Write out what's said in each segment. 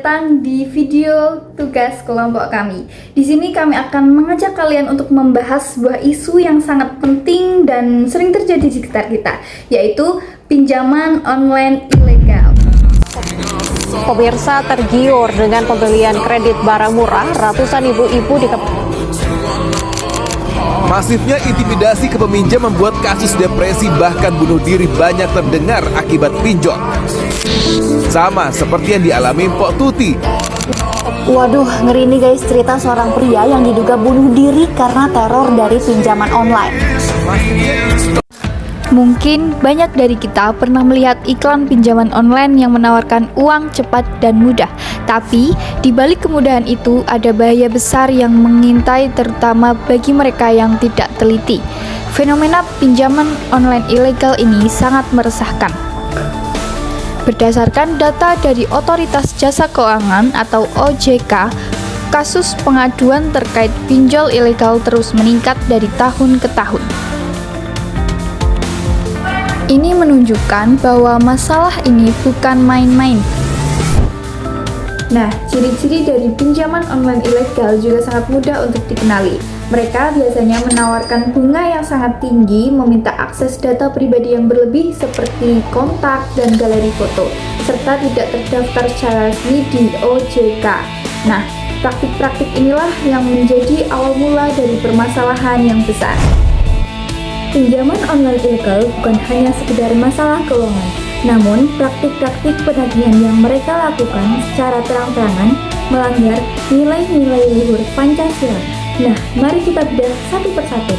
datang di video tugas kelompok kami. Di sini kami akan mengajak kalian untuk membahas sebuah isu yang sangat penting dan sering terjadi di sekitar kita, yaitu pinjaman online ilegal. Pemirsa tergiur dengan pembelian kredit barang murah, ratusan ibu-ibu di Masifnya intimidasi ke peminjam membuat kasus depresi bahkan bunuh diri banyak terdengar akibat pinjol. Sama seperti yang dialami Mpok Tuti. Waduh, ngeri nih guys, cerita seorang pria yang diduga bunuh diri karena teror dari pinjaman online. Mungkin banyak dari kita pernah melihat iklan pinjaman online yang menawarkan uang cepat dan mudah. Tapi, di balik kemudahan itu ada bahaya besar yang mengintai terutama bagi mereka yang tidak teliti. Fenomena pinjaman online ilegal ini sangat meresahkan. Berdasarkan data dari Otoritas Jasa Keuangan atau OJK, kasus pengaduan terkait pinjol ilegal terus meningkat dari tahun ke tahun. Ini menunjukkan bahwa masalah ini bukan main-main. Nah, ciri-ciri dari pinjaman online ilegal juga sangat mudah untuk dikenali. Mereka biasanya menawarkan bunga yang sangat tinggi, meminta akses data pribadi yang berlebih seperti kontak dan galeri foto, serta tidak terdaftar secara resmi di OJK. Nah, praktik-praktik inilah yang menjadi awal mula dari permasalahan yang besar. Pinjaman online ilegal bukan hanya sekedar masalah keuangan, namun praktik-praktik penagihan yang mereka lakukan secara terang-terangan melanggar nilai-nilai luhur Pancasila. Nah, mari kita bedah satu persatu.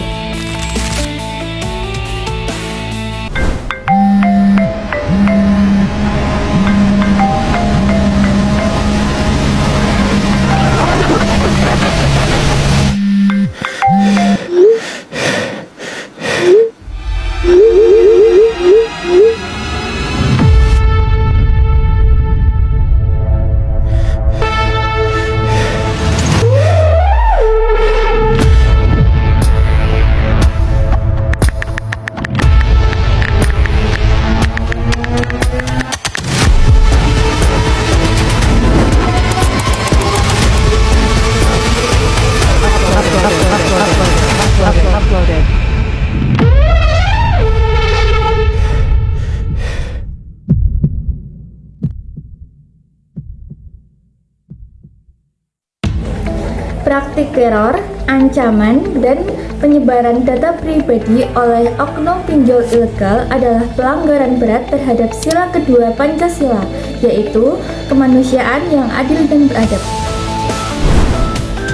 Praktik teror, ancaman, dan penyebaran data pribadi oleh oknum pinjol ilegal adalah pelanggaran berat terhadap sila kedua Pancasila, yaitu kemanusiaan yang adil dan beradab.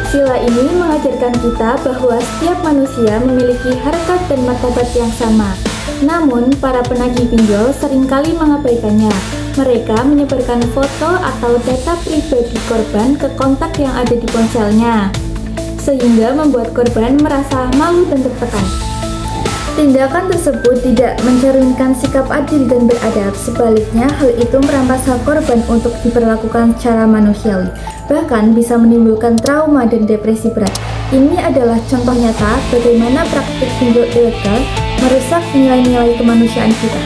Sila ini mengajarkan kita bahwa setiap manusia memiliki harkat dan martabat yang sama. Namun, para penagih pinjol seringkali mengabaikannya. Mereka menyebarkan foto atau data pribadi korban ke kontak yang ada di ponselnya, sehingga membuat korban merasa malu dan tertekan. Tindakan tersebut tidak mencerminkan sikap adil dan beradab. Sebaliknya, hal itu merampas hak korban untuk diperlakukan secara manusiawi, bahkan bisa menimbulkan trauma dan depresi berat. Ini adalah contoh nyata bagaimana praktik pinjol ilegal merusak nilai-nilai kemanusiaan kita.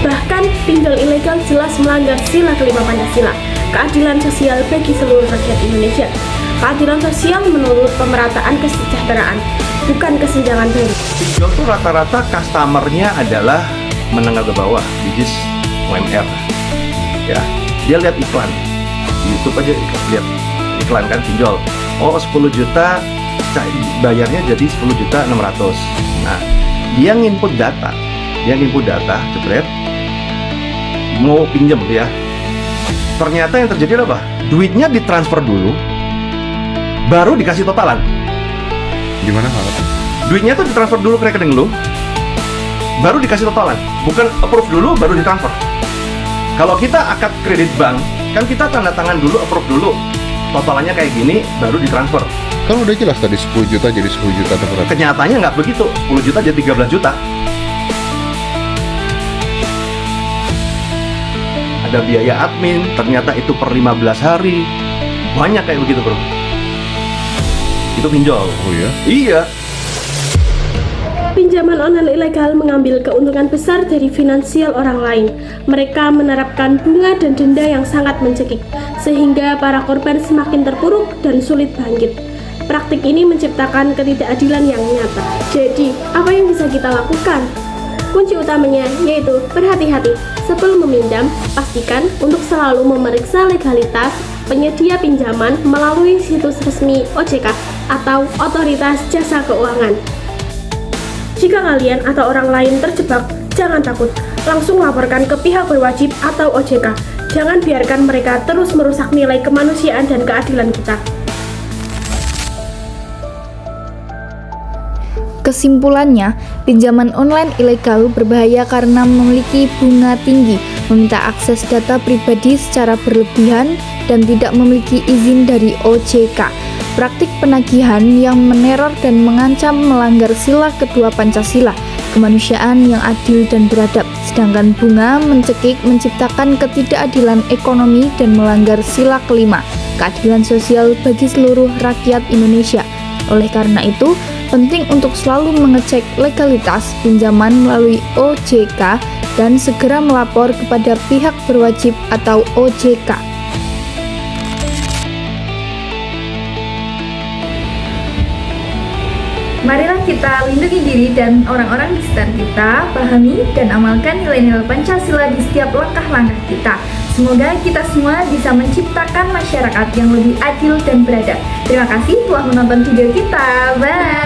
Bahkan, pinjol ilegal jelas melanggar sila kelima Pancasila, keadilan sosial bagi seluruh rakyat Indonesia. Keadilan sosial menurut pemerataan kesejahteraan, bukan kesenjangan baru. Pinjol tuh rata-rata customer-nya adalah menengah ke bawah, which is UMR. Ya, dia lihat iklan di YouTube aja, lihat iklan kan pinjol. Oh, 10 juta bayarnya jadi 10.600.000. Nah, dia nginput data, jebret, mau pinjem ya. Ternyata yang terjadi apa? Duitnya ditransfer dulu, baru dikasih totalan. Gimana maksudnya? Duitnya tuh ditransfer dulu ke rekening lu, baru dikasih totalan. Bukan approve dulu, baru ditransfer. Kalau kita akad kredit bank, kan kita tanda tangan dulu, approve dulu. Totalannya kayak gini, baru ditransfer. Kan udah jelas tadi 10 juta jadi 10 juta atau berapa? Kenyataannya nggak begitu, 10 juta jadi 13 juta. Ada biaya admin, ternyata itu per 15 hari. Banyak kayak begitu bro. Itu pinjol. Oh ya? Iya. Pinjaman online ilegal mengambil keuntungan besar dari finansial orang lain. Mereka menerapkan bunga dan denda yang sangat mencekik, sehingga para korban semakin terpuruk dan sulit bangkit. Praktik ini menciptakan ketidakadilan yang nyata. Jadi, apa yang bisa kita lakukan? Kunci utamanya yaitu berhati-hati. Sebelum meminjam, pastikan untuk selalu memeriksa legalitas penyedia pinjaman melalui situs resmi OJK atau Otoritas Jasa Keuangan. Jika kalian atau orang lain terjebak, jangan takut. Langsung laporkan ke pihak berwajib atau OJK. Jangan biarkan mereka terus merusak nilai kemanusiaan dan keadilan kita. Kesimpulannya, pinjaman online ilegal berbahaya karena memiliki bunga tinggi, meminta akses data pribadi secara berlebihan, dan tidak memiliki izin dari OJK. Praktik penagihan yang meneror dan mengancam melanggar sila kedua Pancasila, kemanusiaan yang adil dan beradab. Sedangkan bunga mencekik menciptakan ketidakadilan ekonomi dan melanggar sila kelima, keadilan sosial bagi seluruh rakyat Indonesia. Oleh karena itu, penting untuk selalu mengecek legalitas pinjaman melalui OJK dan segera melapor kepada pihak berwajib atau OJK. Marilah kita lindungi diri dan orang-orang di sekitar kita, pahami dan amalkan nilai-nilai Pancasila di setiap langkah-langkah kita. Semoga kita semua bisa menciptakan masyarakat yang lebih adil dan beradab. Terima kasih telah menonton video kita. Bye!